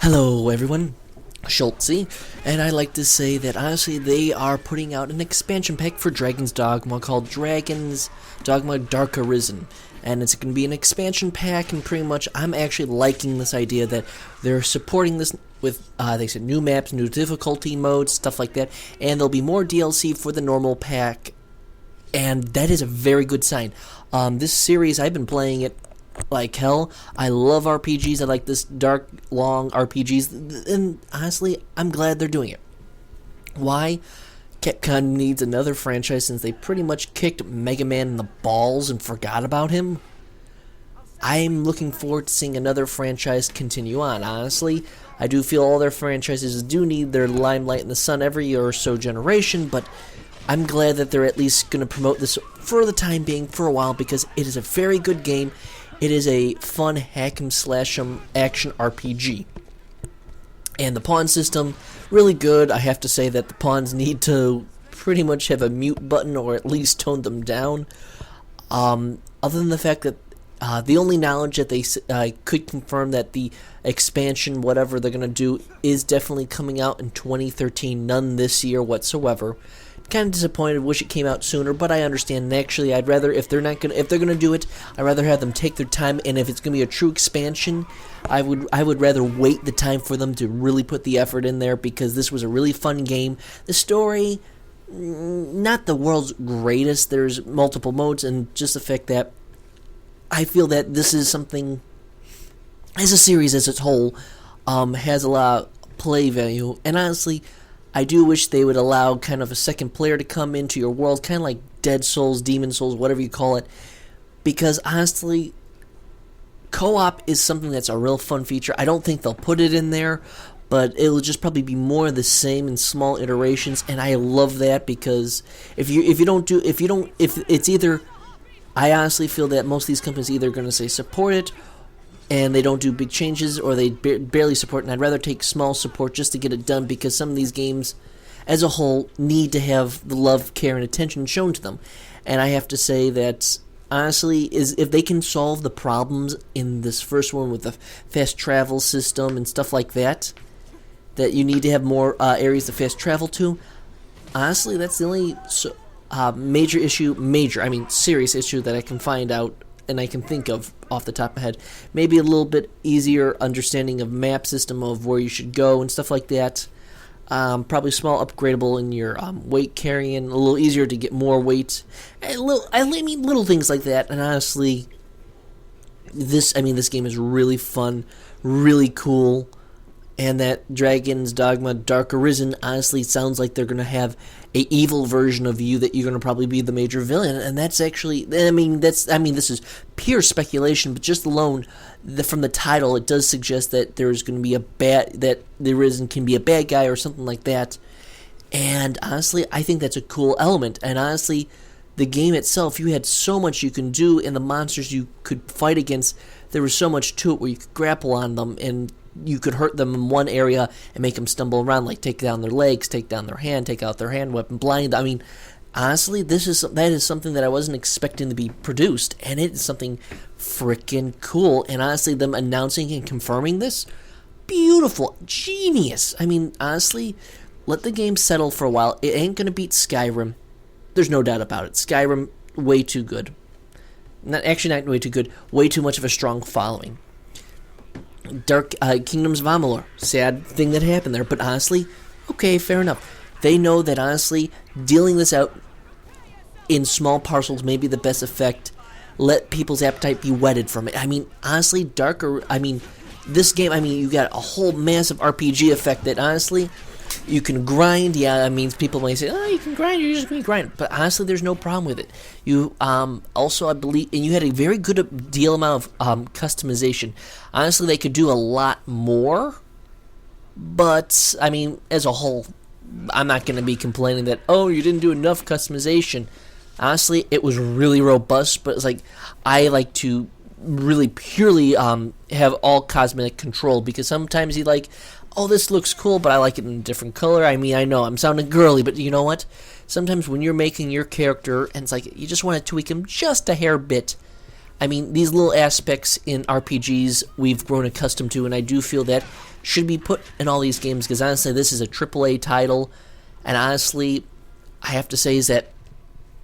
Hello everyone, Schultzy, and I'd like to say that honestly they are putting out an expansion pack for Dragon's Dogma called Dragon's Dogma Dark Arisen. And it's going to be an expansion pack, and pretty much I'm actually liking this idea that they're supporting this with, they said, new maps, new difficulty modes, stuff like that, and there'll be more DLC for the normal pack, and that is a very good sign. This series, I've been playing it like hell. I love RPGs. I like this dark, long RPGs, and honestly, I'm glad they're doing it. Why? Capcom needs another franchise since they pretty much kicked Mega Man in the balls and forgot about him. I'm looking forward to seeing another franchise continue on. Honestly, I do feel all their franchises do need their limelight in the sun every year or so generation, but I'm glad that they're at least going to promote this for the time being for a while because it is a very good game. It is a fun hack-em-slash-em action RPG. And the pawn system, really good. I have to say that the pawns need to pretty much have a mute button or at least tone them down. Other than the fact that the only knowledge that they could confirm that the expansion, whatever they're going to do, is definitely coming out in 2013. None this year whatsoever. Kind of disappointed. Wish it came out sooner, but I understand. And actually, I'd rather if they're gonna do it, I'd rather have them take their time. And if it's gonna be a true expansion, I would rather wait the time for them to really put the effort in there because this was a really fun game. The story, not the world's greatest. There's multiple modes, and just the fact that I feel that this is something, as a series as its whole, has a lot of play value. And honestly, I do wish they would allow kind of a second player to come into your world, kind of like Dead Souls, Demon Souls, whatever you call it, because honestly, co-op is something that's a real fun feature. I don't think they'll put it in there, but it'll just probably be more of the same in small iterations, and I love that because if it's either, I honestly feel that most of these companies either going to say support it, and they don't do big changes, or they barely support, and I'd rather take small support just to get it done, because some of these games, as a whole, need to have the love, care, and attention shown to them. And I have to say that, honestly, if they can solve the problems in this first one with the fast travel system and stuff like that, that you need to have more areas to fast travel to, honestly, that's the only serious issue that I can find out and I can think of off the top of my head. Maybe a little bit easier understanding of map system of where you should go and stuff like that. Probably small upgradable in your weight carrying, a little easier to get more weight, and little things like that. And honestly, this game is really fun, really cool. And that Dragon's Dogma Dark Arisen honestly sounds like they're going to have a evil version of you that you're going to probably be the major villain. And that's actually, this is pure speculation, but just alone from the title, it does suggest that there's going to be that the Arisen can be a bad guy or something like that. And honestly, I think that's a cool element. And honestly, the game itself, you had so much you can do, and the monsters you could fight against, there was so much to it where you could grapple on them and you could hurt them in one area and make them stumble around, like take down their legs, take down their hand, take out their hand weapon, blind. I mean, honestly, that is something that I wasn't expecting to be produced, and it is something freaking cool. And honestly, them announcing and confirming this, beautiful, genius. I mean, honestly, let the game settle for a while. It ain't gonna beat Skyrim. There's no doubt about it. Skyrim, way too good. Not way too good. Way too much of a strong following. Dark Kingdoms of Amalur, sad thing that happened there, but honestly, okay, fair enough. They know that honestly, dealing this out in small parcels may be the best effect. Let people's appetite be whetted from it. I mean, honestly, this game, you got a whole massive RPG effect that honestly, you can grind. Yeah, people might say, oh, you can grind, you're just going to grind. But honestly, there's no problem with it. You, also, I believe, and you had a very good deal amount of customization. Honestly, they could do a lot more. But, as a whole, I'm not going to be complaining that, oh, you didn't do enough customization. Honestly, it was really robust, but it's like, I like to really purely have all cosmetic control, because sometimes you like, oh, this looks cool, but I like it in a different color. I know I'm sounding girly, but you know what? Sometimes when you're making your character, and it's like, you just want to tweak him just a hair bit, I mean, these little aspects in RPGs we've grown accustomed to, and I do feel that should be put in all these games, because honestly, this is a AAA title, and honestly, I have to say is that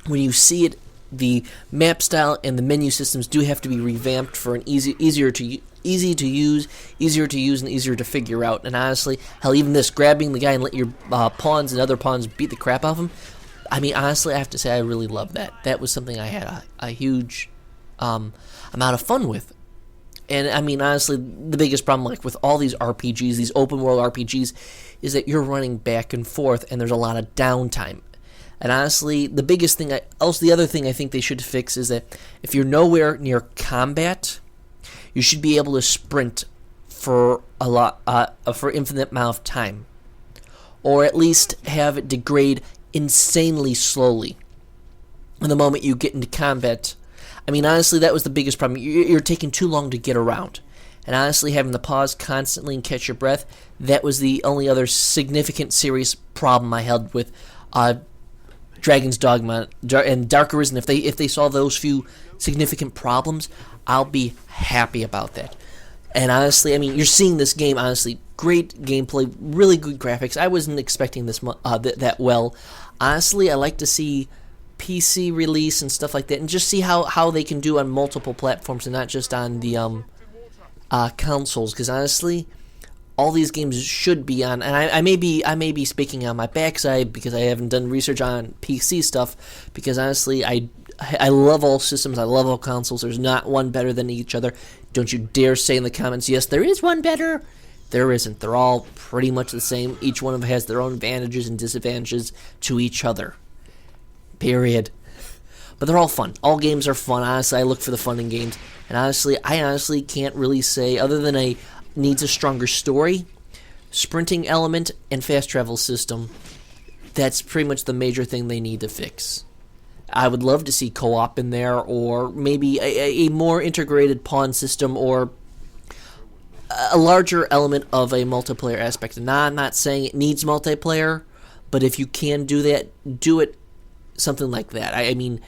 when you see it, the map style and the menu systems do have to be revamped for an easier to use, and easier to figure out. And honestly, hell, even this, grabbing the guy and let your pawns and other pawns beat the crap out of him, I mean, honestly, I have to say I really love that. That was something I had a huge amount of fun with. And I mean, honestly, the biggest problem, like with all these RPGs, these open world RPGs, is that you're running back and forth, and there's a lot of downtime. And honestly, the biggest thing, the other thing I think they should fix is that if you're nowhere near combat, you should be able to sprint for for infinite amount of time, or at least have it degrade insanely slowly. And the moment you get into combat, I mean, honestly, that was the biggest problem. You're taking too long to get around. And honestly, having to pause constantly and catch your breath, that was the only other significant, serious problem I had with Dragon's Dogma and Dark Arisen. If they solve those few significant problems, I'll be happy about that. And honestly, I mean, you're seeing this game, honestly, great gameplay, really good graphics. I wasn't expecting this that well. Honestly, I like to see PC release and stuff like that, and just see how they can do on multiple platforms and not just on the consoles. Because honestly, all these games should be on, and I may be speaking on my backside because I haven't done research on PC stuff. Because honestly, I love all systems, I love all consoles. There's not one better than each other. Don't you dare say in the comments, yes, there is one better. There isn't. They're all pretty much the same. Each one of them has their own advantages and disadvantages to each other. Period. But they're all fun. All games are fun. Honestly, I look for the fun in games. And honestly, I can't really say, other than needs a stronger story, sprinting element, and fast travel system, that's pretty much the major thing they need to fix. I would love to see co-op in there, or maybe a more integrated pawn system, or a larger element of a multiplayer aspect. And I'm not saying it needs multiplayer, but if you can do that, do it something like that. I mean,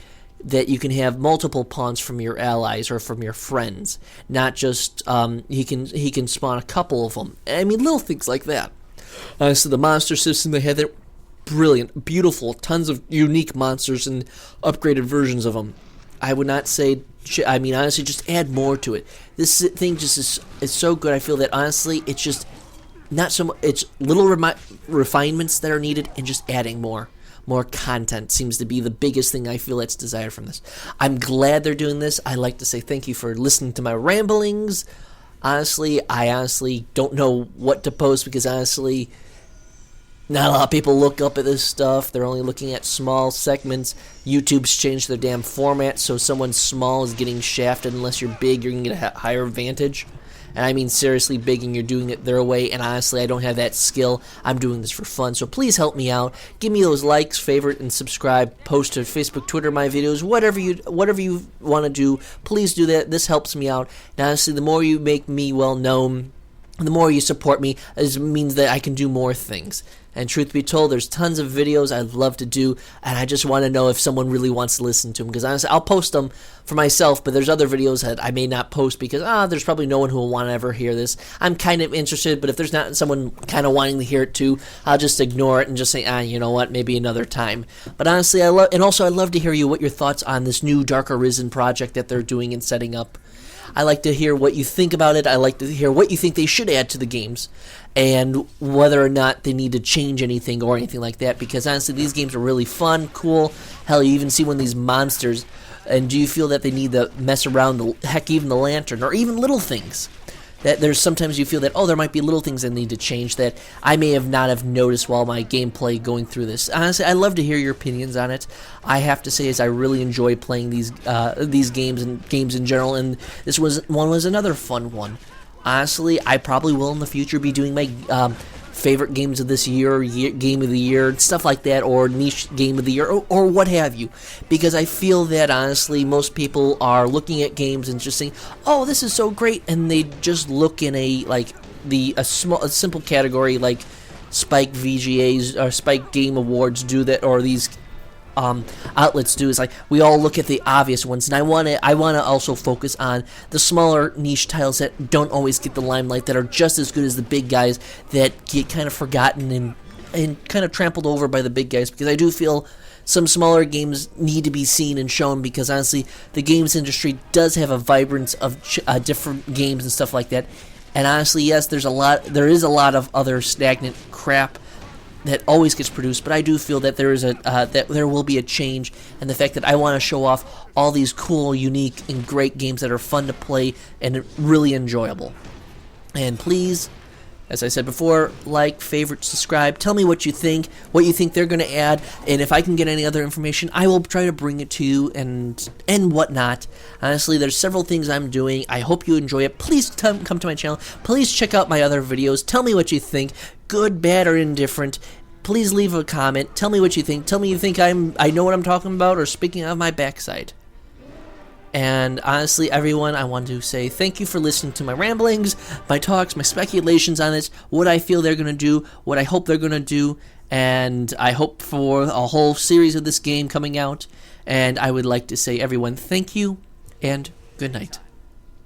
that you can have multiple pawns from your allies or from your friends, not just he can spawn a couple of them. I mean, little things like that. So the monster system they had there, brilliant, beautiful, tons of unique monsters and upgraded versions of them. I would not say, I mean, honestly, just add more to it. This thing just is so good. I feel that honestly, it's just not so much. It's little refinements that are needed, and just adding more. More content seems to be the biggest thing I feel that's desired from this. I'm glad they're doing this. I like to say thank you for listening to my ramblings. Honestly, I don't know what to post, because honestly, not a lot of people look up at this stuff. They're only looking at small segments. YouTube's changed their damn format, so someone small is getting shafted. Unless you're big, you're going to get a higher advantage. And I mean seriously big, and you're doing it their way. And honestly, I don't have that skill. I'm doing this for fun. So please help me out. Give me those likes, favorite, and subscribe. Post to Facebook, Twitter, my videos, whatever you want to do. Please do that. This helps me out. And honestly, the more you make me well known, the more you support me, it means that I can do more things. And truth be told, there's tons of videos I'd love to do, and I just want to know if someone really wants to listen to them. Because honestly, I'll post them for myself, but there's other videos that I may not post because there's probably no one who will want to ever hear this. I'm kind of interested, but if there's not someone kind of wanting to hear it too, I'll just ignore it and just say, you know what, maybe another time. But honestly, I'd love to hear what your thoughts on this new Dark Arisen project that they're doing and setting up. I like to hear what you think about it. I like to hear what you think they should add to the games, and whether or not they need to change anything or anything like that. Because honestly, these games are really fun, cool. Hell, you even see one of these monsters, and do you feel that they need to mess around, even the lantern, or even little things? That there's sometimes you feel that, there might be little things that need to change that I may not have noticed while my gameplay going through this. Honestly, I love to hear your opinions on it. I have to say is I really enjoy playing these games and games in general, and this was another fun one. Honestly, I probably will in the future be doing my favorite games of this year, game of the year, stuff like that, or niche game of the year, or what have you. Because I feel that, honestly, most people are looking at games and just saying, this is so great, and they just look in a simple category like Spike VGAs or Spike Game Awards do that, or these outlets do is like we all look at the obvious ones, and I want to also focus on the smaller niche titles that don't always get the limelight, that are just as good as the big guys, that get kind of forgotten and kind of trampled over by the big guys, because I do feel some smaller games need to be seen and shown, because honestly, the games industry does have a vibrance of different games and stuff like that. And honestly, yes, there is a lot of other stagnant crap that always gets produced, but I do feel that that there will be a change, and the fact that I want to show off all these cool, unique, and great games that are fun to play and really enjoyable. And please, as I said before, like, favorite, subscribe. Tell me what you think they're going to add, and if I can get any other information, I will try to bring it to you and whatnot. Honestly, there's several things I'm doing. I hope you enjoy it. Please come to my channel. Please check out my other videos. Tell me what you think, good, bad, or indifferent. Please leave a comment. Tell me what you think. Tell me you think I know what I'm talking about, or speaking out of my backside. And honestly, everyone, I want to say thank you for listening to my ramblings, my talks, my speculations on this, what I feel they're going to do, what I hope they're going to do, and I hope for a whole series of this game coming out. And I would like to say, everyone, thank you, and good night.